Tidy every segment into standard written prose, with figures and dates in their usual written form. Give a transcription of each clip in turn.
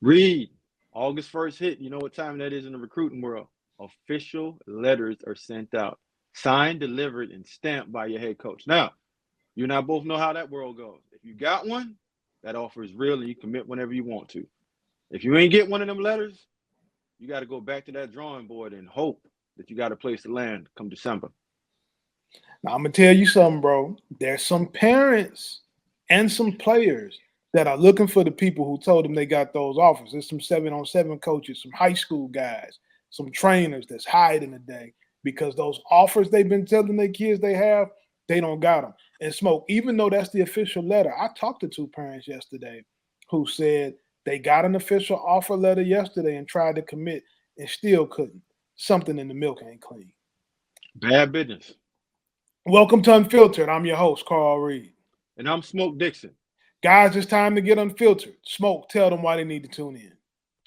Read. August 1st hit. You know what time that is in the recruiting world. Official letters are sent out. Signed, delivered, and stamped by your head coach. Now, you and I both know how that world goes. If you got one, that offer is real and you commit whenever you want to. If you ain't get one of them letters, you got to go back to that drawing board and hope that you got a place to land come December. Now, I'm going to tell you something, bro. There's some parents and some players that are looking for the people who told them they got those offers. There's some 7-on-7 coaches, some high school guys, some trainers that's hiding today because those offers they've been telling their kids they have, they don't got them. And Smoke, even though that's the official letter, I talked to two parents yesterday who said they got an official offer letter yesterday and tried to commit and still couldn't. Something in the milk ain't clean. Bad business. Welcome to Unfiltered. I'm your host, Carl Reed. And I'm Smoke Dixon. Guys, it's time to get unfiltered. Smoke, tell them why they need to tune in.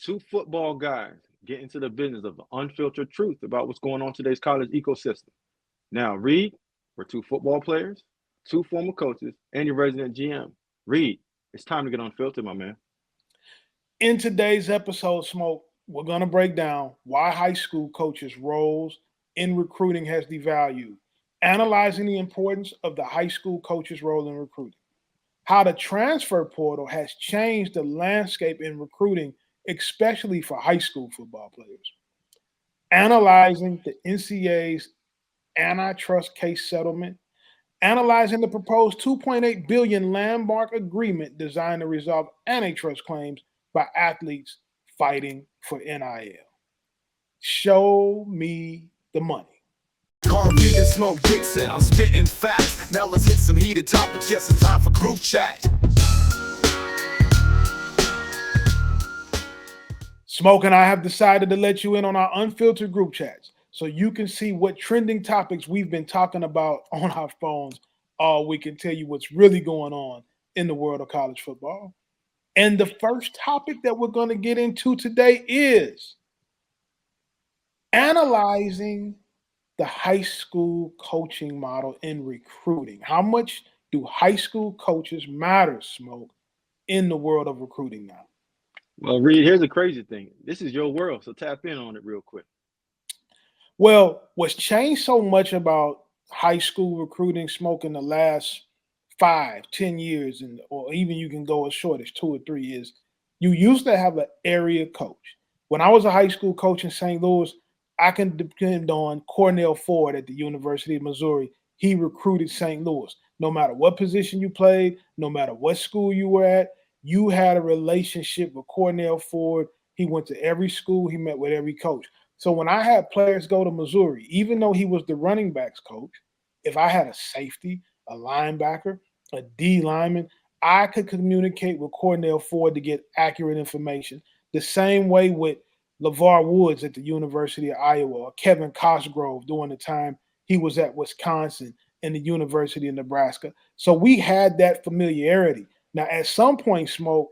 Two football guys get into the business of the unfiltered truth about what's going on in today's college ecosystem. Now, Reed, we're two football players, two former coaches, and your resident GM. Reed, it's time to get unfiltered, my man. In today's episode, Smoke, we're going to break down why high school coaches' roles in recruiting has devalued, analyzing the importance of the high school coach's role in recruiting, how the transfer portal has changed the landscape in recruiting, especially for high school football players, analyzing the NCAA's antitrust case settlement, analyzing the proposed $2.8 billion landmark agreement designed to resolve antitrust claims by athletes fighting for NIL. Show me the money. Carl Reed and Smoke Dixon, I'm spitting facts. Now let's hit some heated topics, yes, it's time for group chat. Smoke and I have decided to let you in on our unfiltered group chats so you can see what trending topics we've been talking about on our phones all week and tell you what's really going on in the world of college football. And the first topic that we're going to get into today is analyzing the high school coaching model in recruiting. How much do high school coaches matter, Smoke, in the world of recruiting now? Well, Reed, here's the crazy thing. This is your world, so tap in on it real quick. Well, what's changed so much about high school recruiting, Smoke, in the last 5-10 years, or even you can go as short as 2 or 3 years, you used to have an area coach. When I was a high school coach in St. Louis, I can depend on Cornell Ford at the University of Missouri. He recruited St. Louis. No matter what position you played, no matter what school you were at, you had a relationship with Cornell Ford. He went to every school. He met with every coach. So when I had players go to Missouri, even though he was the running backs coach, if I had a safety, a linebacker, a D lineman, I could communicate with Cornell Ford to get accurate information. The same way with LeVar Woods at the University of Iowa, or Kevin Cosgrove during the time he was at Wisconsin and the University of Nebraska. So we had that familiarity. Now, at some point, Smoke,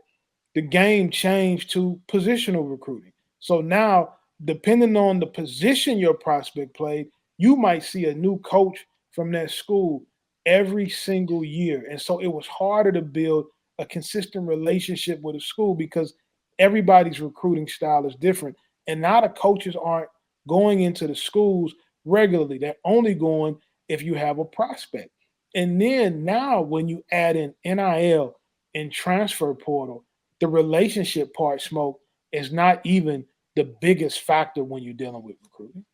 the game changed to positional recruiting. So now, depending on the position your prospect played, you might see a new coach from that school every single year. And so it was harder to build a consistent relationship with a school because everybody's recruiting style is different. And now the coaches aren't going into the schools regularly. They're only going if you have a prospect. And then now when you add in NIL and transfer portal, the relationship part, Smoke, is not even the biggest factor when you're dealing with recruiting.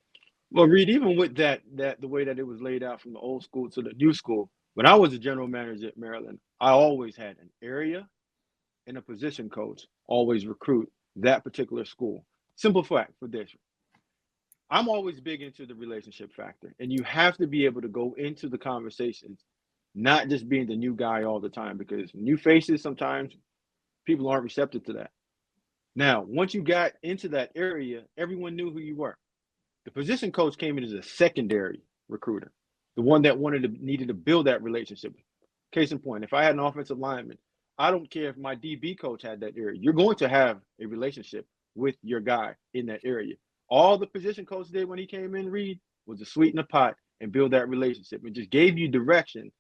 Well, Reed, even with that the way that it was laid out from the old school to the new school, when I was a general manager at Maryland, I always had an area and a position coach always recruit that particular school. Simple fact for this. I'm always big into the relationship factor, and you have to be able to go into the conversations, not just being the new guy all the time, because new faces, sometimes people aren't receptive to that. Now, once you got into that area, everyone knew who you were. The position coach came in as a secondary recruiter, the one that needed to build that relationship. Case in point, if I had an offensive lineman, I don't care if my DB coach had that area. You're going to have a relationship with your guy in that area. All the position coach did when he came in, Reed, was to sweeten the pot and build that relationship. It just gave you direction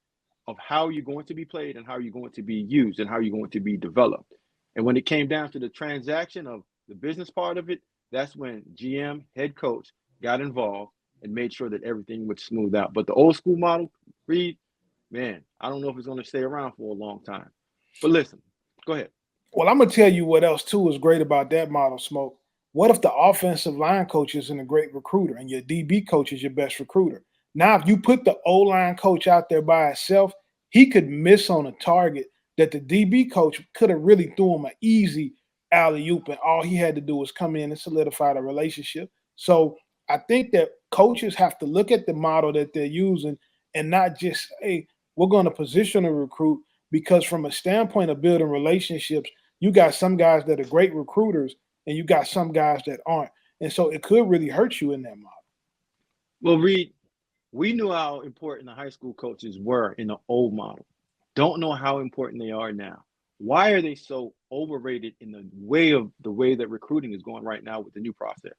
of how you're going to be played and how you're going to be used and how you're going to be developed. And when it came down to the transaction of the business part of it, that's when GM, head coach, got involved and made sure that everything would smooth out. But the old school model, Reed, man, I don't know if it's going to stay around for a long time. But listen, go ahead. Well, I'm gonna tell you what else too is great about that model, Smoke. What if the offensive line coach isn't a great recruiter and your DB coach is your best recruiter? Now, if you put the O line coach out there by himself, he could miss on a target that the DB coach could have really threw him an easy alley oop, and all he had to do was come in and solidify the relationship. So I think that coaches have to look at the model that they're using and not just say, we're going to position a recruit, because from a standpoint of building relationships, you got some guys that are great recruiters and you got some guys that aren't. And so it could really hurt you in that model. Well, Reed, we knew how important the high school coaches were in the old model. Don't know how important they are now. Why are they so overrated in the way that recruiting is going right now with the new process?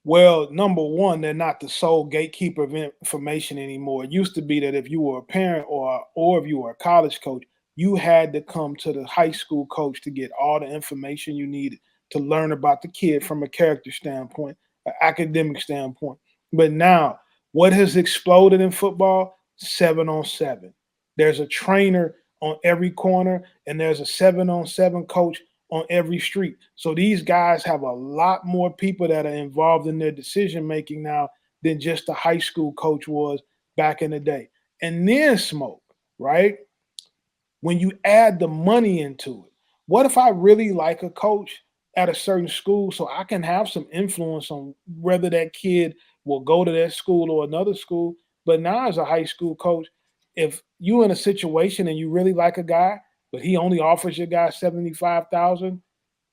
Well, number one, they're not the sole gatekeeper of information anymore. It used to be that if you were a parent or if you were a college coach, you had to come to the high school coach to get all the information you needed to learn about the kid from a character standpoint, an academic standpoint. But now, what has exploded in football? 7-on-7. There's a trainer on every corner, and there's a 7-on-7 coach on every street. So these guys have a lot more people that are involved in their decision making now than just the high school coach was back in the day. And then, Smoke, right? When you add the money into it, what if I really like a coach at a certain school so I can have some influence on whether that kid will go to that school or another school? But now, as a high school coach, if you in a situation and you really like a guy, but he only offers your guy 75,000,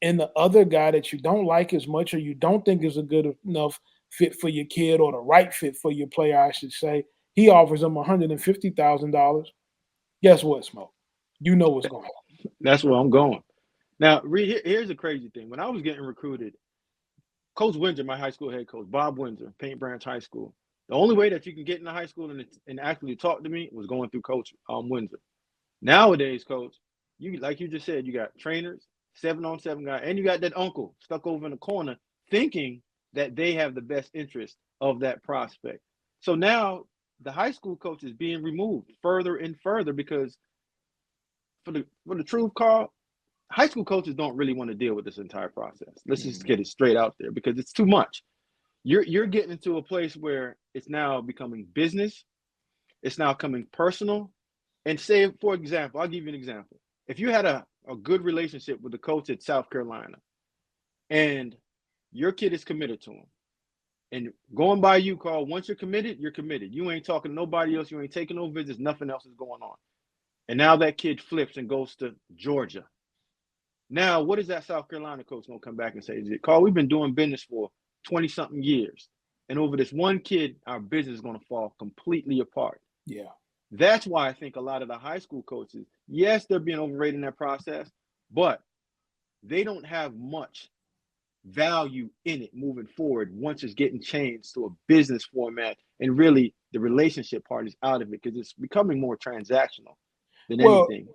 and the other guy that you don't like as much or you don't think is a good enough fit for your kid or the right fit for your player, I should say, he offers him $150,000. Guess what, Smoke? You know what's going on. That's where I'm going. Now, Reed, here's the crazy thing. When I was getting recruited, Coach Windsor, my high school head coach, Bob Windsor, Paint Branch High School. The only way that you can get into high school and actually talk to me was going through Coach Windsor. Nowadays, Coach, you like you just said, you got trainers, 7-on-7 guy, and you got that uncle stuck over in the corner thinking that they have the best interest of that prospect. So now the high school coach is being removed further and further because for the truth, Carl, high school coaches don't really want to deal with this entire process. Let's just get it straight out there because it's too much. You're getting into a place where it's now becoming business. It's now coming personal. And say, for example, I'll give you an example. If you had a good relationship with the coach at South Carolina and your kid is committed to him, and going by you, Carl, once you're committed, you're committed. You ain't talking to nobody else. You ain't taking no visits. Nothing else is going on. And now that kid flips and goes to Georgia. Now, what is that South Carolina coach going to come back and say? Carl, we've been doing business for 20-something years. And over this one kid, our business is going to fall completely apart. Yeah. That's why I think a lot of the high school coaches, yes, they're being overrated in that process, but they don't have much value in it moving forward once it's getting changed to a business format and really the relationship part is out of it because it's becoming more transactional than anything.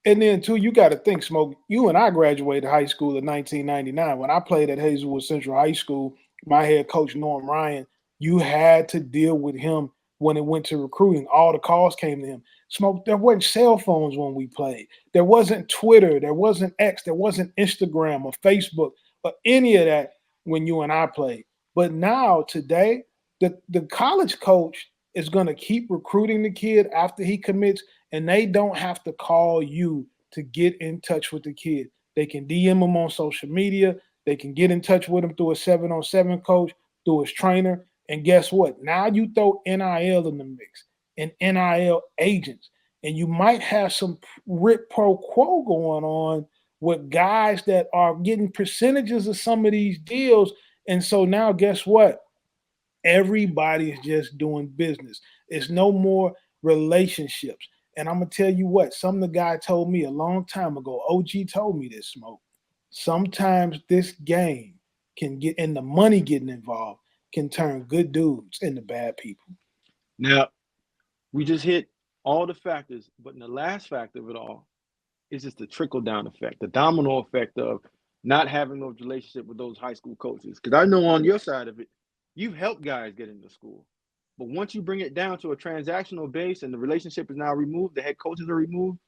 And then, too, you got to think, Smoke, you and I graduated high school in 1999. When I played at Hazelwood Central High School, my head coach, Norm Ryan, you had to deal with him when it went to recruiting. All the calls came to him. Smoke, there weren't cell phones when we played. There wasn't Twitter. There wasn't X. There wasn't Instagram or Facebook or any of that when you and I played. But now, today, the college coach is going to keep recruiting the kid after he commits, and they don't have to call you to get in touch with the kid. They can DM him on social media. They can get in touch with him through a 7-on-7 coach, through his trainer. And guess what? Now you throw NIL in the mix and NIL agents, and you might have some quid pro quo going on with guys that are getting percentages of some of these deals. And so now guess what? Everybody's just doing business. It's no more relationships. And I'm going to tell you what, something the guy told me a long time ago, OG told me this, Smoke. Sometimes this game can get, and the money getting involved can turn good dudes into bad people. Now, we just hit all the factors, but in the last factor of it all, It's just the trickle down effect, the domino effect of not having those relationship with those high school coaches. Because I know on your side of it, you've helped guys get into school. But once you bring it down to a transactional base and the relationship is now removed, the head coaches are removed,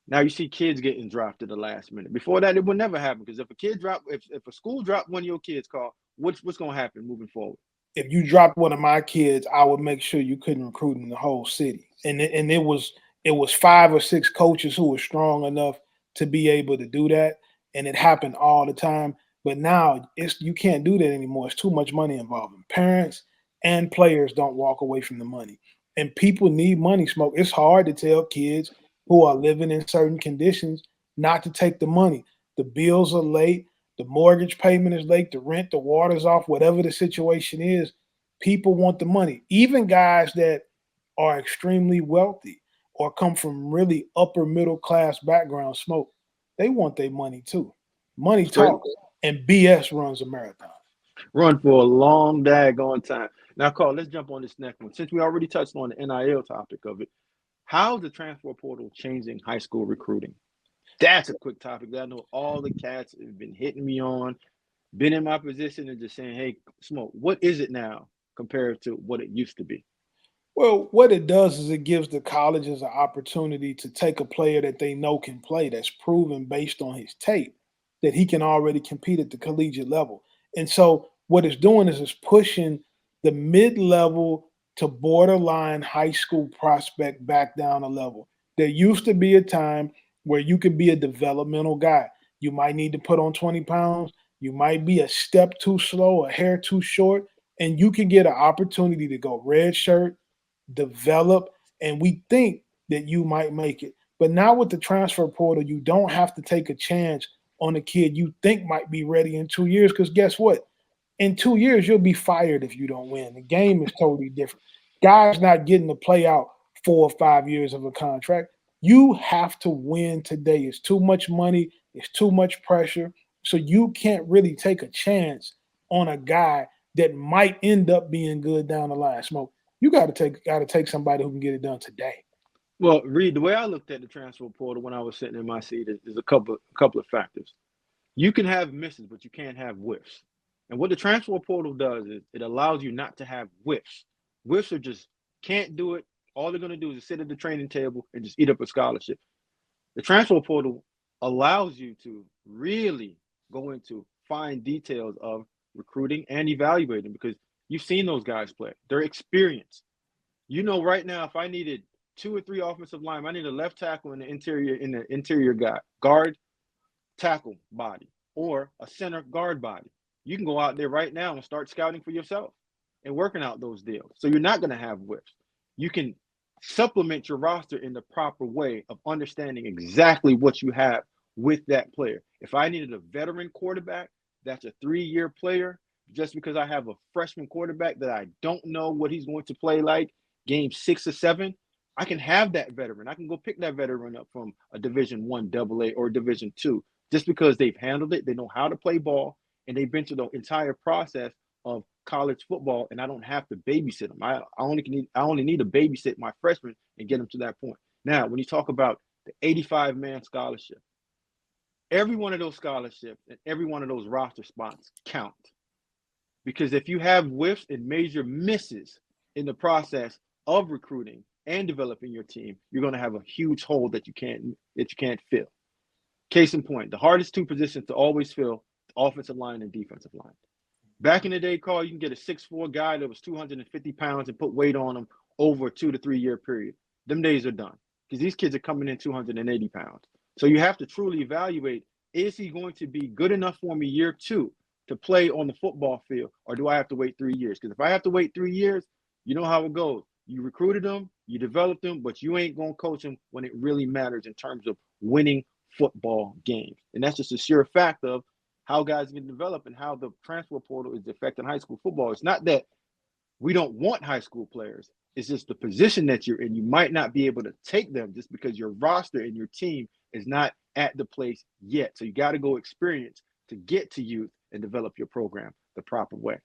now you see kids getting dropped at the last minute. Before that, it would never happen. Because if a school dropped one of your kids, Carl, what's going to happen moving forward? If you dropped one of my kids, I would make sure you couldn't recruit in the whole city. And it was 5 or 6 coaches who were strong enough to be able to do that, and it happened all the time. But now you can't do that anymore. It's too much money involved. Parents and players don't walk away from the money, and people need money. Smoke. It's hard to tell kids who are living in certain conditions not to take the money. The bills are late. The mortgage payment is late, the rent, the water's off, whatever the situation is, people want the money. Even guys that are extremely wealthy or come from really upper middle class background, Smoke, they want their money too. Money Straight talks, and BS runs a marathon. run for a long daggone time. Now, Carl, let's jump on this next one. Since we already touched on the NIL topic of it, how's the transfer portal changing high school recruiting? That's a quick topic that I know all the cats have been hitting me on, been in my position and just saying, hey, Smoke, what is it now compared to what it used to be? Well, what it does is it gives the colleges an opportunity to take a player that they know can play, that's proven based on his tape, that he can already compete at the collegiate level. And so what it's doing is it's pushing the mid-level to borderline high school prospect back down a level. There used to be a time where you could be a developmental guy. You might need to put on 20 pounds. You might be a step too slow, a hair too short, and you can get an opportunity to go red shirt, develop, and we think that you might make it. But now with the transfer portal, you don't have to take a chance on a kid you think might be ready in 2 years, because guess what? In 2 years, you'll be fired if you don't win. The game is totally different. Guys not getting to play out 4 or 5 years of a contract. You have to win today. It's too much money. It's too much pressure. So you can't really take a chance on a guy that might end up being good down the line. Smoke. You got to take somebody who can get it done today. Well, Reed, the way I looked at the transfer portal when I was sitting in my seat is a couple of factors. You can have misses, but you can't have whiffs. And what the transfer portal does is it allows you not to have whiffs. Whiffs are just can't do it. All they're going to do is sit at the training table and just eat up a scholarship. The transfer portal allows you to really go into fine details of recruiting and evaluating because you've seen those guys play. They're experienced. You know, right now, if I needed 2 or 3 offensive linemen, I need a left tackle in the interior guy, guard, tackle body, or a center guard body. You can go out there right now and start scouting for yourself and working out those deals. So you're not going to have whips. You can supplement your roster in the proper way of understanding exactly what you have with that player. If I needed a veteran quarterback, that's a 3-year player, just because I have a freshman quarterback that I don't know what he's going to play like game 6 or 7, I can have that veteran. I can go pick that veteran up from a Division I AA or Division II just because they've handled it, they know how to play ball, and they've been through the entire process of college football, and I don't have to babysit them. I only need to babysit my freshman and get them to that point. Now, when you talk about the 85-man scholarship, every one of those scholarships and every one of those roster spots count. Because if you have whiffs and major misses in the process of recruiting and developing your team, you're going to have a huge hole that you can't fill. Case in point, the hardest 2 positions to always fill, offensive line and defensive line. Back in the day, Carl, you can get a 6'4" guy that was 250 pounds and put weight on him over a 2 to 3 year period. Them days are done because these kids are coming in 280 pounds. So you have to truly evaluate, is he going to be good enough for me year 2 to play on the football field, or do I have to wait 3 years? Because if I have to wait 3 years, you know how it goes. You recruited them, you developed them, but you ain't going to coach them when it really matters in terms of winning football games. And that's just a sheer fact of how guys get developed and how the transfer portal is affecting high school football. It's not that we don't want high school players. It's just the position that you're in. You might not be able to take them just because your roster and your team is not at the place yet. So you got to go experience to get to youth and develop your program the proper way.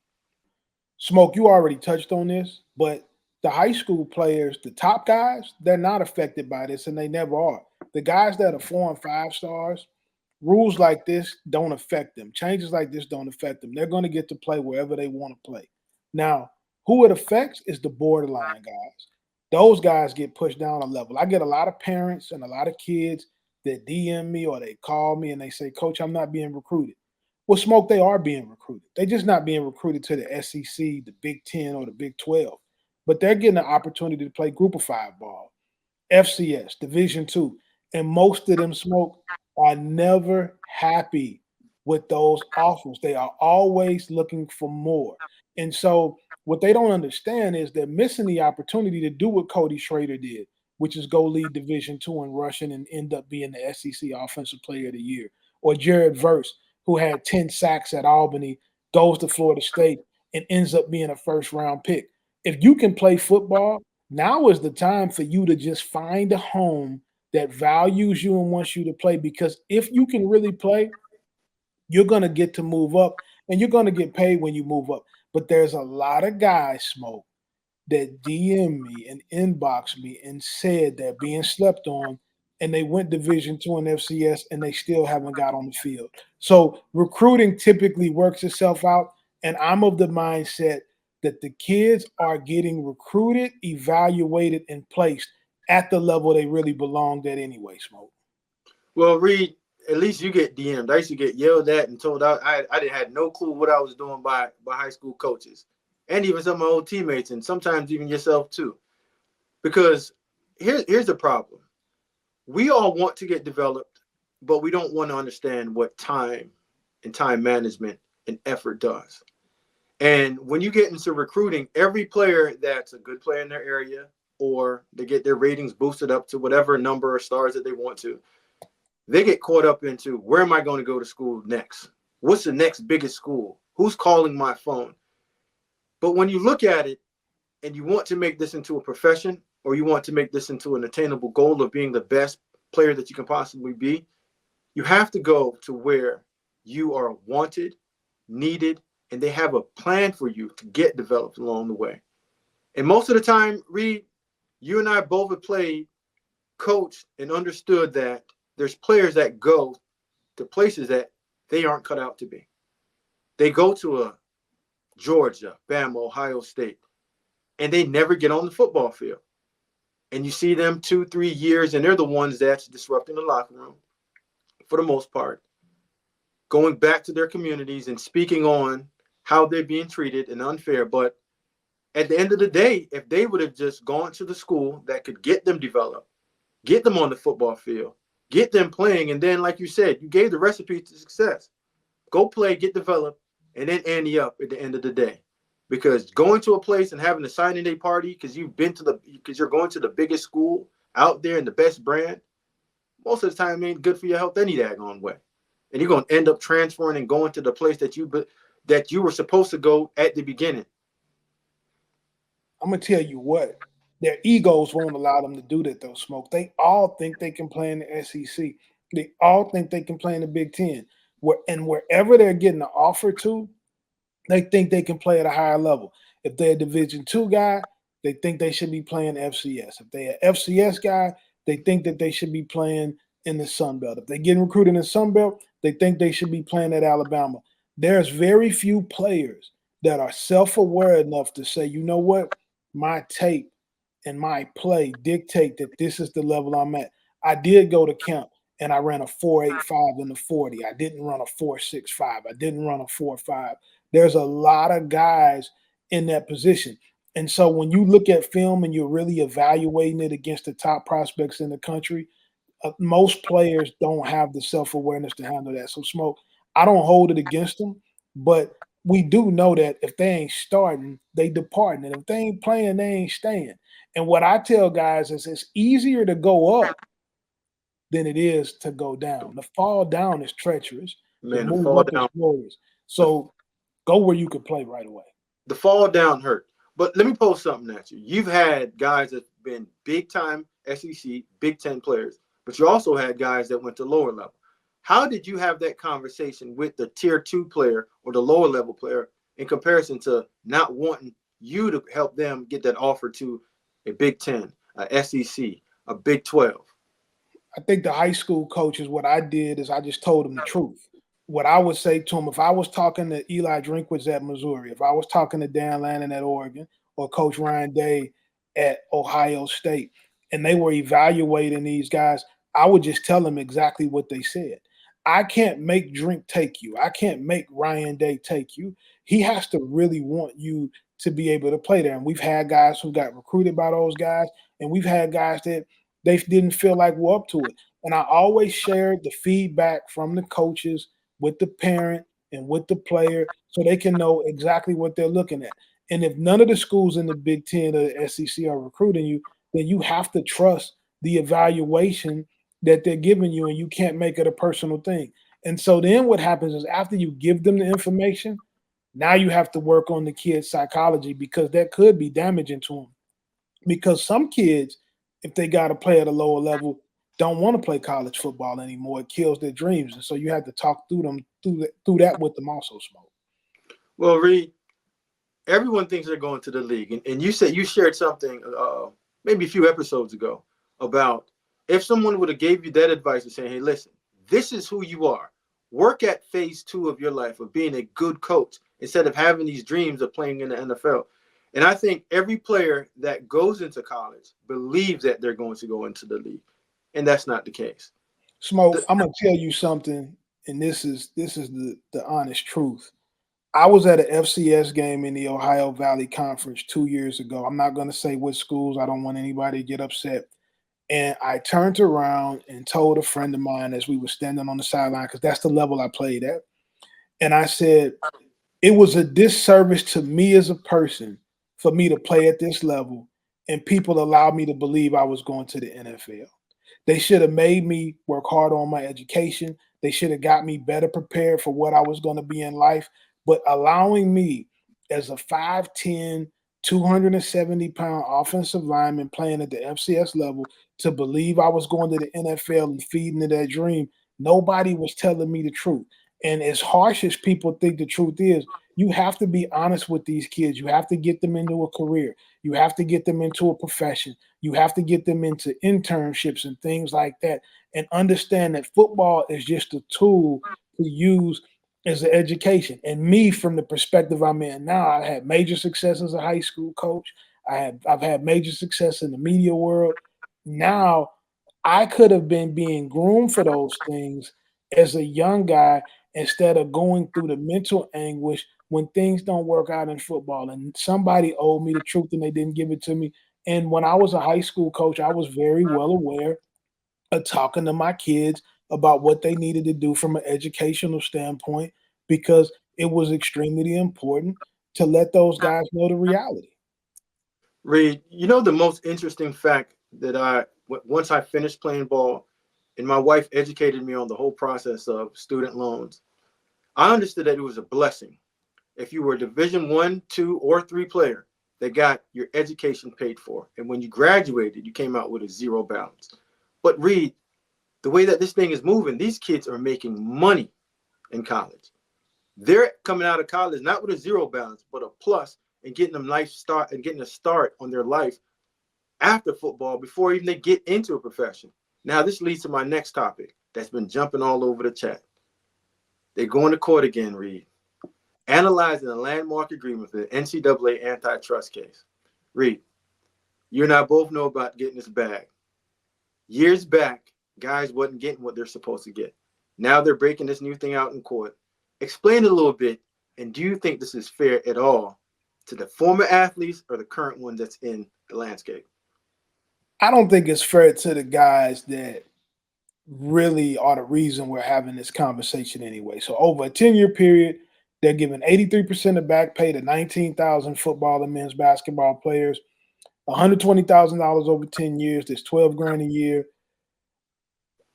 Smoke, you already touched on this, but the high school players, the top guys, they're not affected by this, and they never are. The guys that are 4 and 5 stars, rules like this don't affect them. Changes like this don't affect them. They're going to get to play wherever they want to play. Now, who it affects is the borderline guys. Those guys get pushed down a level. I get a lot of parents and a lot of kids that DM me or they call me and they say, Coach, I'm not being recruited. Well, Smoke, they are being recruited. They're just not being recruited to the SEC, the Big 10, or the Big 12. But they're getting an opportunity to play Group of 5 ball, FCS, Division 2. And most of them, Smoke, are never happy with those offers. They are always looking for more. And so what they don't understand is they're missing the opportunity to do what Cody Schrader did, which is go lead Division 2 in rushing and end up being the SEC Offensive Player of the Year. Or Jared Verse, who had 10 sacks at Albany, goes to Florida State and ends up being a first-round pick. If you can play football, now is the time for you to just find a home that values you and wants you to play, because if you can really play, you're going to get to move up and you're going to get paid when you move up. But there's a lot of guys, Smoke, that DM me and inbox me and said they're being slept on, and they went Division 2 and FCS and they still haven't got on the field. So recruiting typically works itself out, and I'm of the mindset that the kids are getting recruited, evaluated, and placed at the level they really belonged at anyway, Smoke. Well, Reed, at least you get DM'd. I used to get yelled at and told I didn't had no clue what I was doing by high school coaches, and even some of my old teammates, and sometimes even yourself too. Because here's the problem: we all want to get developed, but we don't want to understand what time and time management and effort does. And when you get into recruiting, every player that's a good player in their area, or they get their ratings boosted up to whatever number of stars that they want to, they get caught up into, where am I going to go to school next? What's the next biggest school? Who's calling my phone? But when you look at it and you want to make this into a profession, or you want to make this into an attainable goal of being the best player that you can possibly be, you have to go to where you are wanted, needed, and they have a plan for you to get developed along the way. And most of the time, Reed, you and I both have played, coached, and understood that there's players that go to places that they aren't cut out to be. They go to a Georgia, Bama, Ohio State, and they never get on the football field. And you see them 2-3 years, and they're the ones that's disrupting the locker room for the most part, going back to their communities and speaking on how they're being treated and unfair. But at the end of the day, if they would have just gone to the school that could get them developed, get them on the football field, get them playing, and then, like you said, you gave the recipe to success. Go play, get developed, and then ante up at the end of the day. Because going to a place and having a signing day party because you're going to the biggest school out there and the best brand, most of the time ain't good for your health any daggone way. And you're going to end up transferring and going to the place that you were supposed to go at the beginning. I'm going to tell you what, their egos won't allow them to do that, though, Smoke. They all think they can play in the SEC. They all think they can play in the Big 10. And wherever they're getting an offer to, they think they can play at a higher level. If they're a Division 2 guy, they think they should be playing FCS. If they're an FCS guy, they think that they should be playing in the Sun Belt. If they're getting recruited in the Sun Belt, they think they should be playing at Alabama. There's very few players that are self-aware enough to say, you know what, my tape and my play dictate that this is the level I'm at. I did go to camp and I ran a 4.85 in the 40. I didn't run a 4.65. I didn't run a 4.5. There's a lot of guys in that position. And so when you look at film and you're really evaluating it against the top prospects in the country, most players don't have the self-awareness to handle that. So, Smoke, I don't hold it against them, but we do know that if they ain't starting, they departing. And if they ain't playing, they ain't staying. And what I tell guys is it's easier to go up than it is to go down. The fall down is treacherous. The move up is glorious. So go where you can play right away. The fall down hurt. But let me pose something at you. You've had guys that have been big-time SEC, Big Ten players, but you also had guys that went to lower level. How did you have that conversation with the tier 2 player or the lower level player in comparison to not wanting you to help them get that offer to a Big Ten, a SEC, a Big 12? I think the high school coaches, what I did is I just told them the truth. What I would say to them, if I was talking to Eli Drinkwitz at Missouri, if I was talking to Dan Lannon at Oregon, or Coach Ryan Day at Ohio State, and they were evaluating these guys, I would just tell them exactly what they said. I can't make Drink take you. I can't make Ryan Day take you. He has to really want you to be able to play there. And we've had guys who got recruited by those guys, and we've had guys that they didn't feel like we're up to it. And I always shared the feedback from the coaches with the parent and with the player so they can know exactly what they're looking at. And if none of the schools in the Big Ten or the SEC are recruiting you, then you have to trust the evaluation that they're giving you, and you can't make it a personal thing. And so then what happens is after you give them the information, now you have to work on the kid's psychology because that could be damaging to them. Because some kids, if they got to play at a lower level, don't want to play college football anymore. It kills their dreams, and so you have to talk through that with them also, Smoke. Well, Reed, everyone thinks they're going to the league, and you said you shared something maybe a few episodes ago about if someone would have gave you that advice and saying, "Hey, listen, this is who you are. Work at phase 2 of your life of being a good coach instead of having these dreams of playing in the NFL." And I think every player that goes into college believes that they're going to go into the league, and that's not the case. Smoke, I'm gonna tell you something, and this is the honest truth. I was at an FCS game in the Ohio Valley Conference 2 years ago. I'm not gonna say which schools. I don't want anybody to get upset. And I turned around and told a friend of mine as we were standing on the sideline, because that's the level I played at. And I said, it was a disservice to me as a person for me to play at this level, and people allowed me to believe I was going to the NFL. They should have made me work hard on my education. They should have got me better prepared for what I was going to be in life. But allowing me as a 5'10, 270-pound offensive lineman playing at the FCS level to believe I was going to the NFL and feeding into that dream, nobody was telling me the truth. And as harsh as people think the truth is, you have to be honest with these kids. You have to get them into a career. You have to get them into a profession. You have to get them into internships and things like that, and understand that football is just a tool to use as an education. And me, from the perspective I'm in now, I had major success as a high school coach. I've had major success in the media world. Now I could have been being groomed for those things as a young guy instead of going through the mental anguish when things don't work out in football. And somebody owed me the truth and they didn't give it to me. And when I was a high school coach, I was very well aware of talking to my kids about what they needed to do from an educational standpoint, because it was extremely important to let those guys know the reality. Reed, you know the most interesting fact that once I finished playing ball and my wife educated me on the whole process of student loans, I understood that it was a blessing if you were a Division 1, 2, or 3 player that got your education paid for. And when you graduated, you came out with a zero balance. But Reed, the way that this thing is moving, these kids are making money in college. They're coming out of college not with a zero balance, but a plus, and getting them life start and getting a start on their life after football before even they get into a profession. Now, this leads to my next topic that's been jumping all over the chat. They're going to court again, Reed, analyzing a landmark agreement for the NCAA antitrust case. Reed, you and I both know about getting this bag. Years back, guys wasn't getting what they're supposed to get. Now they're breaking this new thing out in court. Explain it a little bit, and do you think this is fair at all to the former athletes or the current one that's in the landscape? I don't think it's fair to the guys that really are the reason we're having this conversation anyway. So over a 10-year period, they're giving 83% of back pay to 19,000 football and men's basketball players, $120,000 over 10 years. That's 12 grand a year.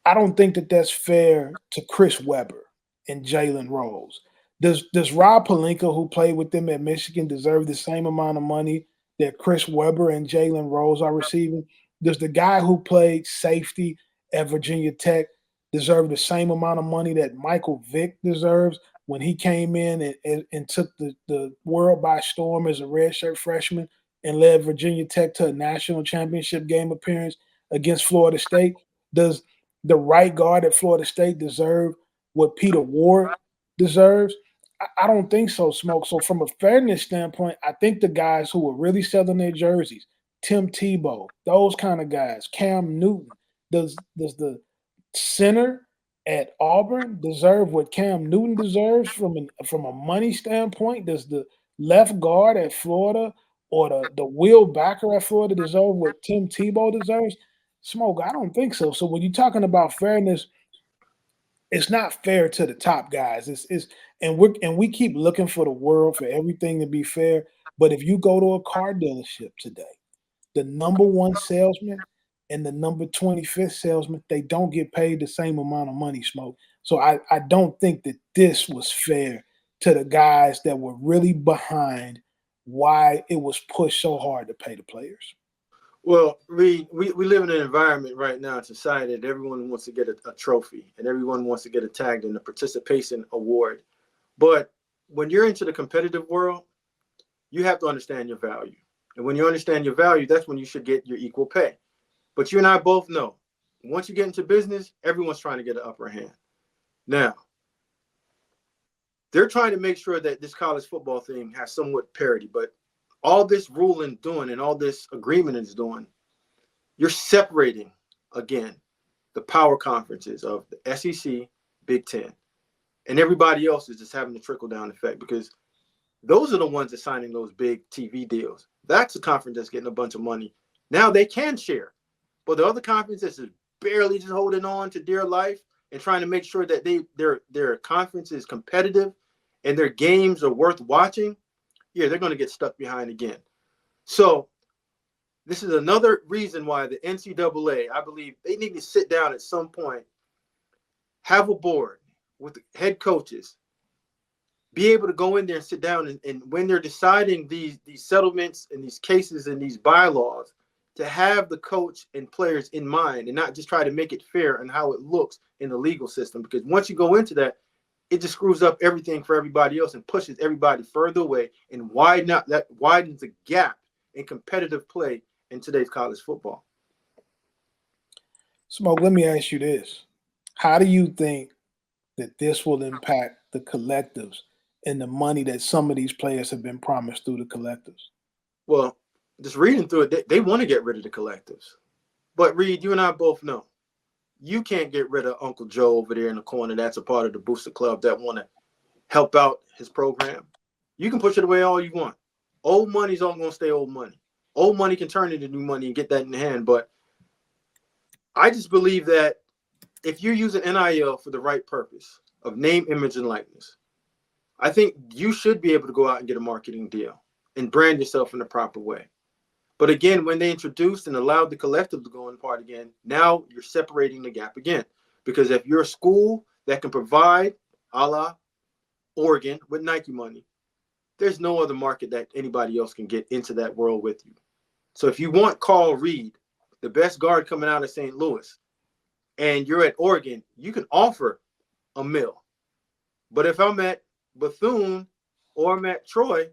I don't think that that's fair to Chris Webber and Jalen Rose. Does Rob Pelinka, who played with them at Michigan, deserve the same amount of money that Chris Webber and Jalen Rose are receiving? Does the guy who played safety at Virginia Tech deserve the same amount of money that Michael Vick deserves? when he came in and took the world by storm as a redshirt freshman and led Virginia Tech to a national championship game appearance against Florida State? Does the right guard at Florida State deserve what Peter Ward deserves? I don't think so, Smoke. So from a fairness standpoint, I think the guys who are really selling their jerseys, Tim Tebow, those kind of guys, Cam Newton, does the center at Auburn deserve what Cam Newton deserves from a money standpoint? Does the left guard at Florida or the will backer at Florida deserve what Tim Tebow deserves? Smoke, I don't think so. So when you're talking about fairness, it's not fair to the top guys. It's and we keep looking for the world for everything to be fair. But if you go to a car dealership today, the number one salesman and the number 25th salesman, they don't get paid the same amount of money, Smoke. So I don't think that this was fair to the guys that were really behind why it was pushed so hard to pay the players. Well, we live in an environment right now in society that everyone wants to get a trophy and everyone wants to get a tag in a participation award. But when you're into the competitive world, you have to understand your value. And when you understand your value, that's when you should get your equal pay. But you and I both know, once you get into business, everyone's trying to get an upper hand. Now, they're trying to make sure that this college football thing has somewhat parity, but all this ruling doing and all this agreement is doing, you're separating, again, the power conferences of the SEC, Big Ten, and everybody else is just having the trickle-down effect because those are the ones that are signing those big TV deals. That's a conference that's getting a bunch of money. Now they can share. But the other conferences is barely just holding on to dear life and trying to make sure that their conference is competitive and their games are worth watching. Yeah, they're going to get stuck behind again. So this is another reason why the NCAA, I believe, they need to sit down at some point, have a board with the head coaches, be able to go in there and sit down and when they're deciding these settlements and these cases and these bylaws, to have the coach and players in mind and not just try to make it fair and how it looks in the legal system. Because once you go into that, it just screws up everything for everybody else and pushes everybody further away and widens the gap in competitive play in today's college football. Smoke, let me ask you this. How do you think that this will impact the collectives and the money that some of these players have been promised through the collectives? Well, just reading through it, they want to get rid of the collectives. But Reed, you and I both know you can't get rid of Uncle Joe over there in the corner. That's a part of the booster club that want to help out his program. You can push it away all you want. Old money's all going to stay old money. Old money can turn into new money and get that in the hand. But I just believe that if you're using NIL for the right purpose of name, image, and likeness, I think you should be able to go out and get a marketing deal and brand yourself in the proper way. But again, when they introduced and allowed the collective to go in part again, now you're separating the gap again. Because if you're a school that can provide, a la Oregon, with Nike money, there's no other market that anybody else can get into that world with you. So if you want Carl Reed, the best guard coming out of St. Louis, and you're at Oregon, you can offer a mill. But if I'm at Bethune or I'm at Troy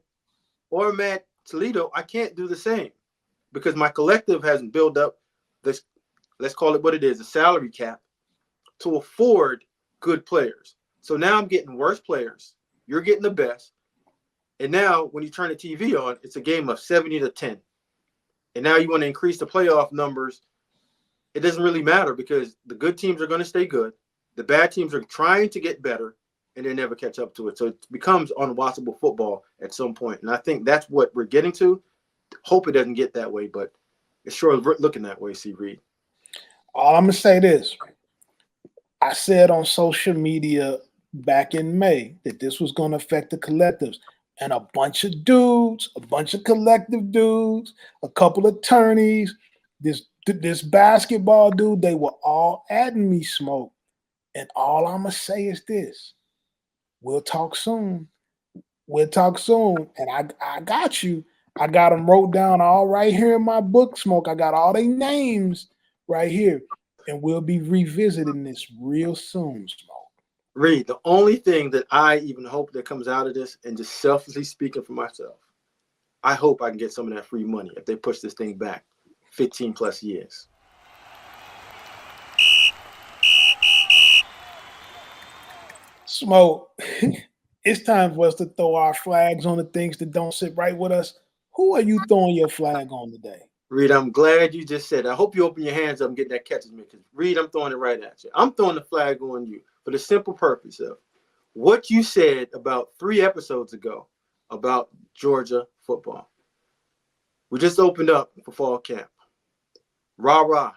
or I'm at Toledo, I can't do the same because my collective hasn't built up this, let's call it what it is, a salary cap to afford good players. So now I'm getting worse players. You're getting the best. And now when you turn the TV on, it's a game of 70-10. And now you want to increase the playoff numbers. It doesn't really matter because the good teams are going to stay good. The bad teams are trying to get better, and they never catch up to it. So it becomes unwatchable football at some point. And I think that's what we're getting to. Hope it doesn't get that way, but it's sure looking that way, C. Reed. All I'm going to say this. I said on social media back in May that this was going to affect the collectives. And a bunch of dudes, a bunch of collective dudes, a couple of attorneys, this basketball dude, they were all adding me, Smoke. And all I'm going to say is this. We'll talk soon. We'll talk soon. And I got you. I got them wrote down all right here in my book, Smoke. I got all their names right here. And we'll be revisiting this real soon, Smoke. Reed, the only thing that I even hope that comes out of this, and just selfishly speaking for myself, I hope I can get some of that free money if they push this thing back 15 plus years. Smoke, it's time for us to throw our flags on the things that don't sit right with us. Who are you throwing your flag on today? Reed, I'm glad you just said that. I hope you open your hands up and get that catches me. Because Reed, I'm throwing it right at you. I'm throwing the flag on you for the simple purpose of what you said about 3 episodes ago about Georgia football. We just opened up for fall camp. Rah,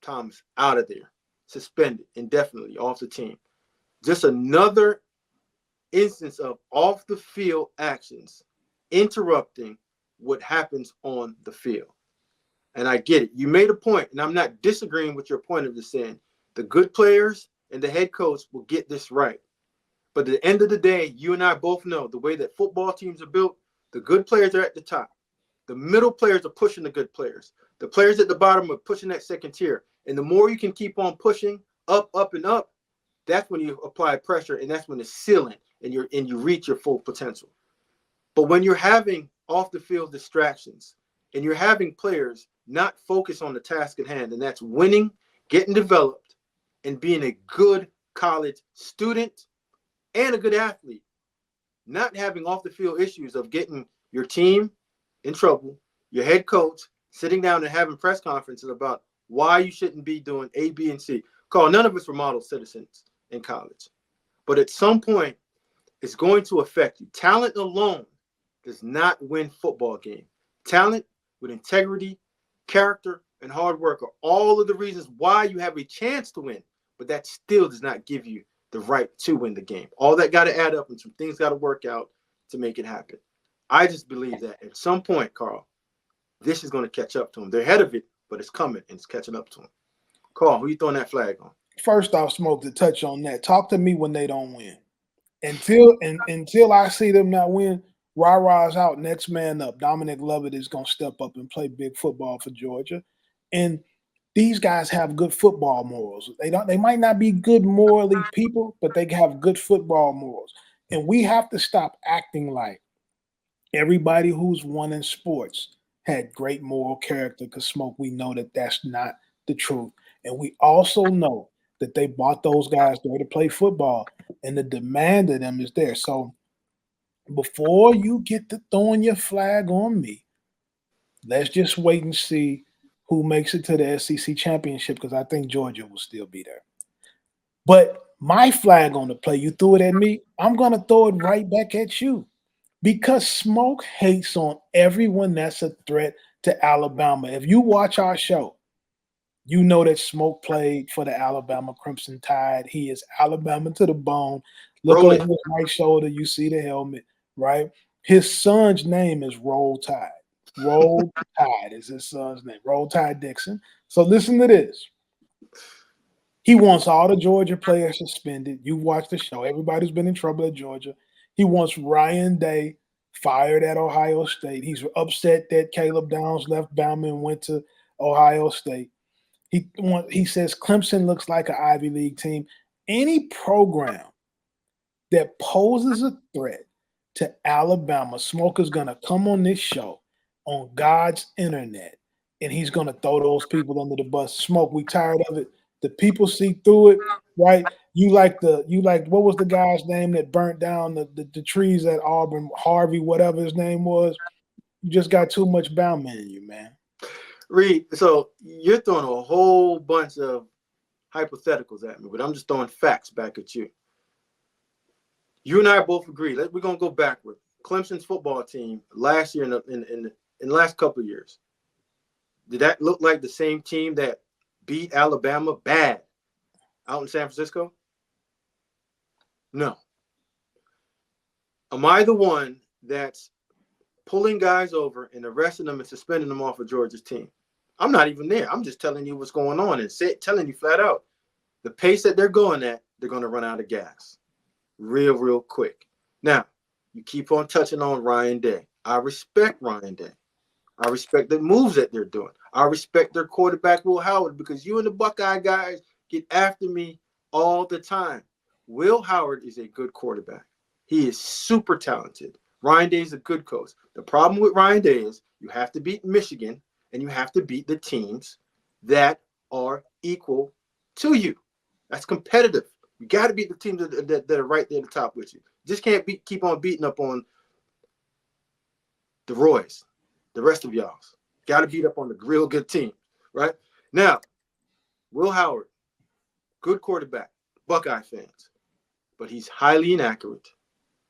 Thomas out of there, suspended indefinitely off the team. Just another instance of off the field actions interrupting what happens on the field. And I get it. You made a point, and I'm not disagreeing with your point of just saying the good players and the head coach will get this right. But at the end of the day, you and I both know the way that football teams are built, the good players are at the top. The middle players are pushing the good players. The players at the bottom are pushing that second tier. And the more you can keep on pushing up, and up, that's when you apply pressure, and that's when it's ceiling and you reach your full potential. But when you're having off the field distractions and you're having players not focus on the task at hand, and that's winning, getting developed, and being a good college student and a good athlete, not having off the field issues of getting your team in trouble, your head coach sitting down and having press conferences about why you shouldn't be doing A, B, and C. Carl, none of us were model citizens in college. But at some point, it's going to affect you. Talent alone does not win football game. Talent with integrity, character, and hard work are all of the reasons why you have a chance to win. But that still does not give you the right to win the game. All that got to add up, and some things got to work out to make it happen. I just believe that at some point, Carl, this is going to catch up to them. They're ahead of it, but it's coming and it's catching up to them. Carl, who you throwing that flag on? First off, Smoke, to touch on that, talk to me when they don't win. Until I see them not win, rah-rah's out, next man up. Dominic Lovett is going to step up and play big football for Georgia. And these guys have good football morals. They might not be good morally people, but they have good football morals. And we have to stop acting like everybody who's won in sports had great moral character, because Smoke, we know that that's not the truth. And we also know that they bought those guys there to play football, and the demand of them is there. So before you get to throwing your flag on me, let's just wait and see who makes it to the SEC championship, because I think Georgia will still be there. But my flag on the play, you threw it at me, I'm going to throw it right back at you, because Smoke hates on everyone that's a threat to Alabama. If you watch our show, you know that Smoke played for the Alabama Crimson Tide. He is Alabama to the bone. Look over his right shoulder, you see the helmet, right? His son's name is Roll Tide. Roll Tide is his son's name, Roll Tide Dixon. So listen to this. He wants all the Georgia players suspended. You watch the show. Everybody's been in trouble at Georgia. He wants Ryan Day fired at Ohio State. He's upset that Caleb Downs left Bama and went to Ohio State. He says Clemson looks like an Ivy League team. Any program that poses a threat to Alabama, Smoker's going to come on this show on God's internet, and he's going to throw those people under the bus. Smoke, we tired of it. The people see through it, right? You like what was the guy's name that burnt down the trees at Auburn, Harvey, whatever his name was? You just got too much Bama in you, man. Reed, so you're throwing a whole bunch of hypotheticals at me, but I'm just throwing facts back at you. You and I both agree. We're going to go backward. Clemson's football team last year in the last couple of years, did that look like the same team that beat Alabama bad out in San Francisco? No. Am I the one that's pulling guys over and arresting them and suspending them off of Georgia's team? I'm not even there. I'm just telling you what's going on and telling you flat out, the pace that they're going at, they're going to run out of gas real quick. Now, you keep on touching on Ryan Day. I respect Ryan Day. I respect the moves that they're doing. I respect their quarterback, Will Howard, because you and the Buckeye guys get after me all the time. Will Howard is a good quarterback. He is super talented. Ryan Day is a good coach. The problem with Ryan Day is you have to beat Michigan and you have to beat the teams that are equal to you. That's competitive. You got to beat the teams that are right there at the top with you. Just can't keep on beating up on the Roys, the rest of y'all. Got to beat up on the real good team, right? Now, Will Howard, good quarterback, Buckeye fans, but he's highly inaccurate,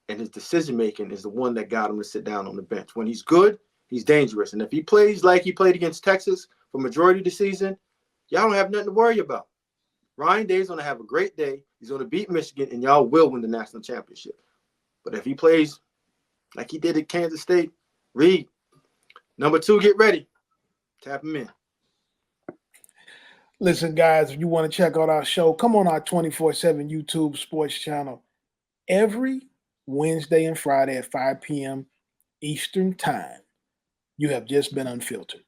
and his decision-making is the one that got him to sit down on the bench. When he's good, he's dangerous, and if he plays like he played against Texas for majority of the season, y'all don't have nothing to worry about. Ryan Day's going to have a great day. He's going to beat Michigan, and y'all will win the national championship. But if he plays like he did at Kansas State, Reed, number 2, get ready. Tap him in. Listen, guys, if you want to check out our show, come on our 24/7 YouTube sports channel every Wednesday and Friday at 5 p.m. Eastern Time. You have just been unfiltered.